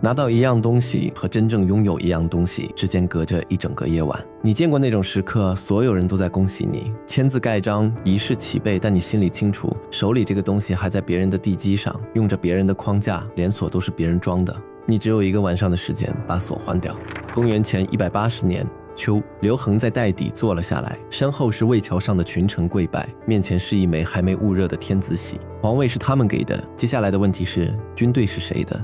拿到一样东西和真正拥有一样东西之间隔着一整个夜晚。你见过那种时刻，所有人都在恭喜你，签字盖章，仪式齐备，但你心里清楚，手里这个东西还在别人的地基上，用着别人的框架，连锁都是别人装的。你只有1个晚上的时间把锁换掉。公元前180年秋，刘恒在代底坐了下来，身后是魏桥上的群臣跪拜，面前是一枚还没焐热的天子玺。皇位是他们给的，接下来的问题是军队是谁的？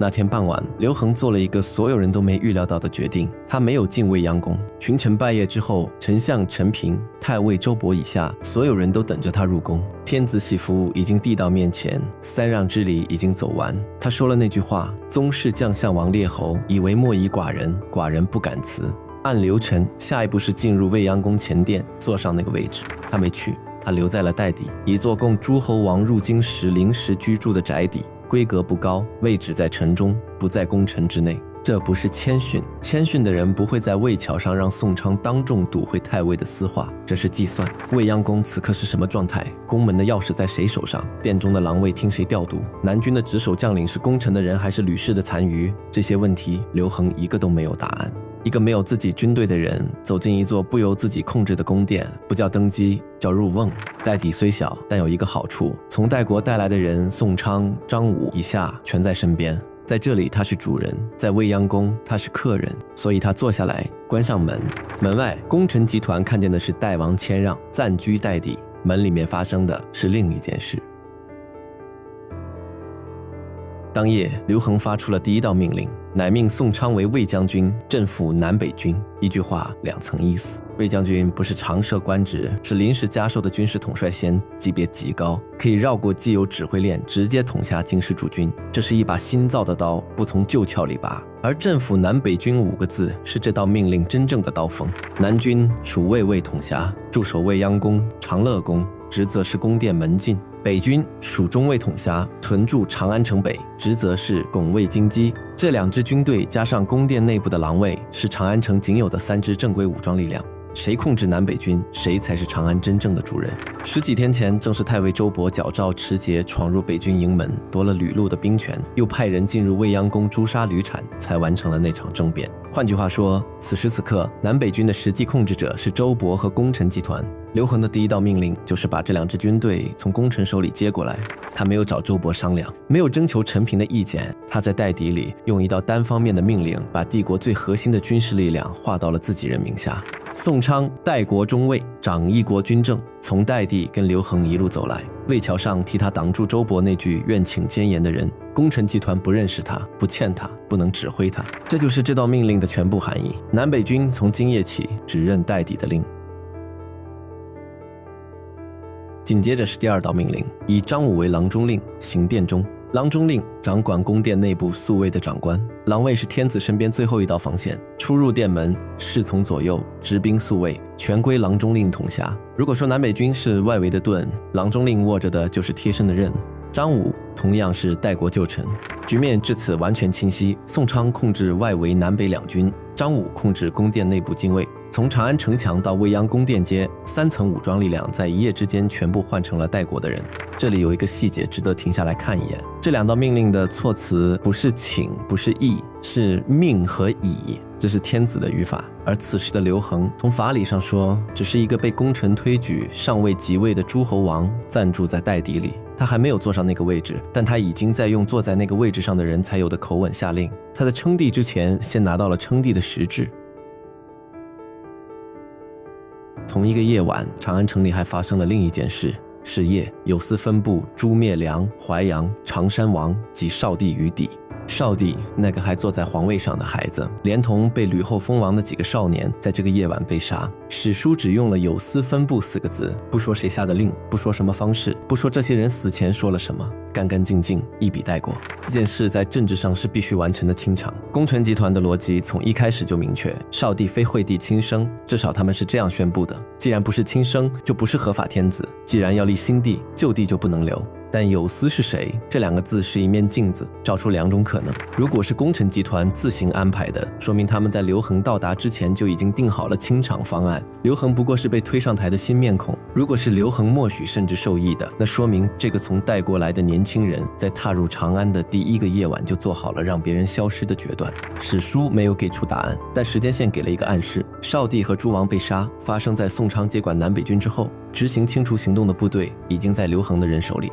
那天傍晚，刘恒做了一个所有人都没预料到的决定，他没有进未央宫。群臣拜谒之后，丞相陈平、太尉周勃以下所有人都等着他入宫。天子玺符已经递到面前，3让之礼已经走完。他说了那句话：宗室将相王列侯，以为莫以寡人，寡人不敢辞。按流程，下一步是进入未央宫前殿，坐上那个位置。他没去，他留在了代底，一座供诸侯王入京时临时居住的宅邸。规格不高，位置在城中，不在宫城之内。这不是谦逊，谦逊的人不会在魏桥上让宋昌当众睹会太尉的私话，这是计算。未央宫此刻是什么状态？宫门的钥匙在谁手上？殿中的狼卫听谁调度？南军的值守将领是功臣的人还是吕氏的残余？这些问题刘恒一个都没有答案。一个没有自己军队的人走进一座不由自己控制的宫殿，不叫登基，叫入瓮。代底虽小，但有一个好处，从代国带来的人宋昌、张武以下全在身边。在这里他是主人，在未央宫他是客人，所以他坐下来，关上门。门外功臣集团看见的是代王谦让暂居代底，门里面发生的是另一件事。当夜，刘恒发出了第1道命令，乃命宋昌为魏将军，镇抚南北军。一句话2层意思。魏将军不是常设官职，是临时加授的军事统帅衔，级别极高，可以绕过既有指挥链，直接统辖京师驻军。这是一把新造的刀，不从旧鞘里拔。而镇抚南北军5个字是这道命令真正的刀锋。南军属魏统辖，驻守未央宫、长乐宫，职责是宫殿门禁。北军属中魏统辖，屯驻长安城北，职责是拱卫京畿。这2支军队加上宫殿内部的狼卫，是长安城仅有的3支正规武装力量。谁控制南北军，谁才是长安真正的主人。10几天前，正是太尉周勃矫诏持节闯入北军营门，夺了吕禄的兵权，又派人进入未央宫诛杀吕产，才完成了那场政变。换句话说，此时此刻，南北军的实际控制者是周勃和功臣集团。刘恒的第1道命令就是把这2支军队从功臣手里接过来。他没有找周勃商量，没有征求陈平的意见，他在代底里用一道单方面的命令，把帝国最核心的军事力量划到了自己人名下。宋昌代国中尉，掌一国军政，从代地跟刘恒一路走来。魏桥上替他挡住周勃那句愿请奸言的人，功臣集团不认识他，不欠他，不能指挥他。这就是这道命令的全部含义。南北军从今夜起只认代底的令。紧接着是第2道命令，以张武为郎中令，行殿中。郎中令掌管宫殿内部宿卫的长官，郎卫是天子身边最后一道防线，出入殿门、侍从左右、执兵宿卫，全归郎中令统辖。如果说南北军是外围的盾，郎中令握着的就是贴身的刃。张武同样是代国旧臣，局面至此完全清晰。宋昌控制外围南北2军，张武控制宫殿内部禁卫。从长安城墙到未央宫殿街，3层武装力量在一夜之间全部换成了代国的人。这里有一个细节值得停下来看一眼，这2道命令的措辞不是请，不是议，是命和以，这是天子的语法。而此时的刘恒，从法理上说，只是一个被功臣推举尚未即位的诸侯王，暂住在代底里。他还没有坐上那个位置，但他已经在用坐在那个位置上的人才有的口吻下令。他在称帝之前，先拿到了称帝的实质。同一个夜晚，长安城里还发生了另一件事。是夜，有司分部诛灭梁、淮阳、常山王及少帝于底。少帝那个还坐在皇位上的孩子，连同被吕后封王的几个少年，在这个夜晚被杀。史书只用了有司分部4个字，不说谁下的令，不说什么方式，不说这些人死前说了什么，干干净净一笔带过。这件事在政治上是必须完成的清场。功臣集团的逻辑从一开始就明确，少帝非惠帝亲生，至少他们是这样宣布的。既然不是亲生，就不是合法天子；既然要立新帝，旧帝就不能留。但有司是谁？这2个字是一面镜子，照出2种可能。如果是工程集团自行安排的，说明他们在刘恒到达之前就已经定好了清场方案，刘恒不过是被推上台的新面孔。如果是刘恒默许甚至受益的，那说明这个从代国来的年轻人在踏入长安的第1个夜晚就做好了让别人消失的决断。史书没有给出答案，但时间线给了一个暗示：少帝和诸王被杀，发生在宋昌接管南北军之后，执行清除行动的部队已经在刘恒的人手里。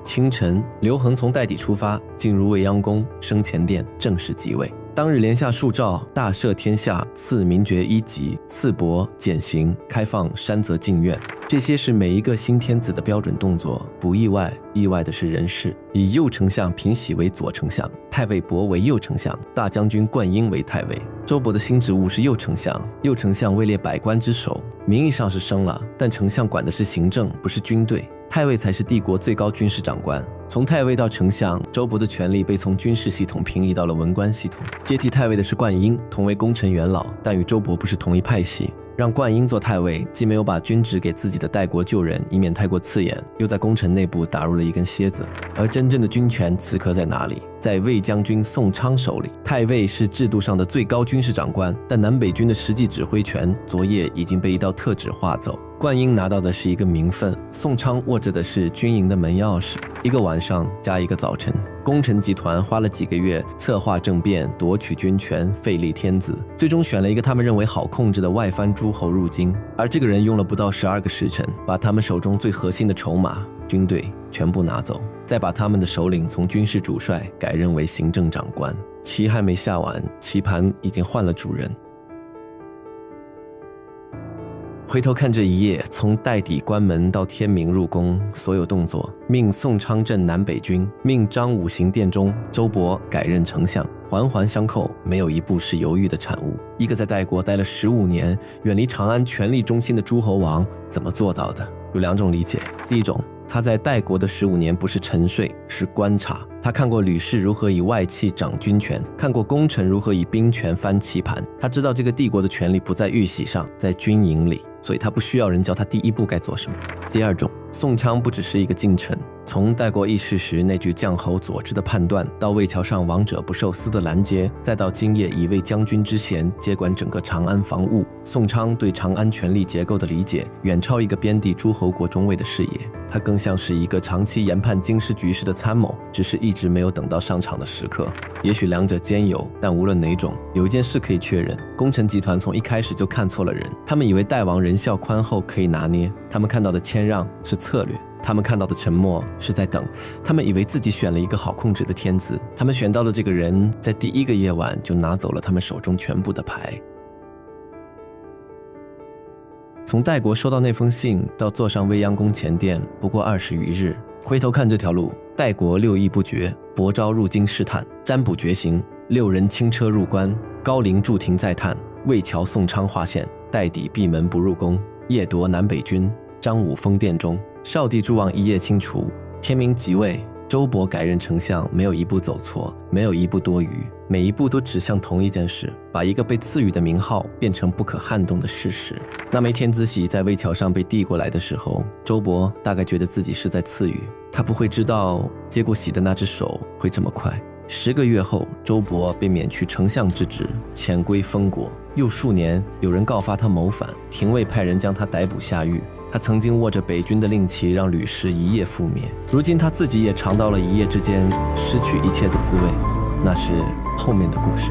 清晨，刘恒从代邸出发，进入未央宫升前殿，正式即位。当日连下数诏，大赦天下，赐民爵1级，赐帛，减刑，开放山泽禁苑。这些是每一个新天子的标准动作，不意外。意外的是人事，以右丞相平喜为左丞相，太尉伯为右丞相，大将军灌婴为太尉。周勃的新职务是右丞相，右丞相位列百官之首，名义上是升了，但丞相管的是行政，不是军队。太尉才是帝国最高军事长官。从太尉到丞相，周勃的权力被从军事系统平移到了文官系统。接替太尉的是灌婴，同为功臣元老，但与周勃不是同一派系。让灌婴做太尉，既没有把军职给自己的代国旧人，以免太过刺眼，又在功臣内部打入了一根楔子。而真正的军权此刻在哪里？在魏将军宋昌手里。太尉是制度上的最高军事长官，但南北军的实际指挥权昨夜已经被一道特旨划走。灌婴拿到的是一个名分，宋昌握着的是军营的门钥匙。一个晚上加一个早晨，功臣集团花了几个月策划政变，夺取军权，废立天子，最终选了一个他们认为好控制的外藩诸侯入京。而这个人用了不到12个时辰，把他们手中最核心的筹码军队全部拿走，再把他们的首领从军事主帅改任为行政长官。棋还没下完，棋盘已经换了主人。回头看这一夜，从代邸关门到天明入宫，所有动作，命宋昌镇南北军，命张武行殿中，周勃改任丞相，环环相扣，没有一步是犹豫的产物。一个在代国待了15年，远离长安权力中心的诸侯王，怎么做到的？有2种理解。第一种，他在代国的15年不是沉睡，是观察。他看过吕氏如何以外戚掌军权，看过功臣如何以兵权翻棋盘，他知道这个帝国的权力不在玉玺上，在军营里，所以他不需要人教他第一步该做什么。第二种，宋昌不只是一个近臣，从代国议事时那句将侯佐之的判断，到魏桥上王者不受私的拦截，再到今夜以魏将军之衔接管整个长安防务，宋昌对长安权力结构的理解远超一个边地诸侯国中尉的视野，他更像是一个长期研判京师局势的参谋，只是一直没有等到上场的时刻。也许2者兼有，但无论哪种，有一件事可以确认，功臣集团从一开始就看错了人。他们以为代王仁孝宽厚可以拿捏，他们看到的谦让是策略，他们看到的沉默是在等，他们以为自己选了一个好控制的天子，他们选到的这个人在第1个夜晚就拿走了他们手中全部的牌。从代国收到那封信到坐上未央宫前殿不过20余日，回头看这条路，代国6议不决，伯昭入京试探，占卜决行，6人轻车入关，高陵驻庭再探，魏桥宋昌划线，代邸闭门不入宫，夜夺南北军，张武封殿中，少帝诸王一夜清除，天明即位，周勃改任丞相，没有一步走错，没有一步多余，每一步都指向同一件事，把一个被赐予的名号变成不可撼动的事实。那枚天子玺在魏桥上被递过来的时候，周勃大概觉得自己是在赐予，他不会知道接过玺的那只手会这么快。10个月后，周勃被免去丞相之职，遣归封国。又数年，有人告发他谋反，廷尉派人将他逮捕下狱。他曾经握着北军的令旗，让吕氏一夜覆灭。如今他自己也尝到了一夜之间失去一切的滋味，那是后面的故事。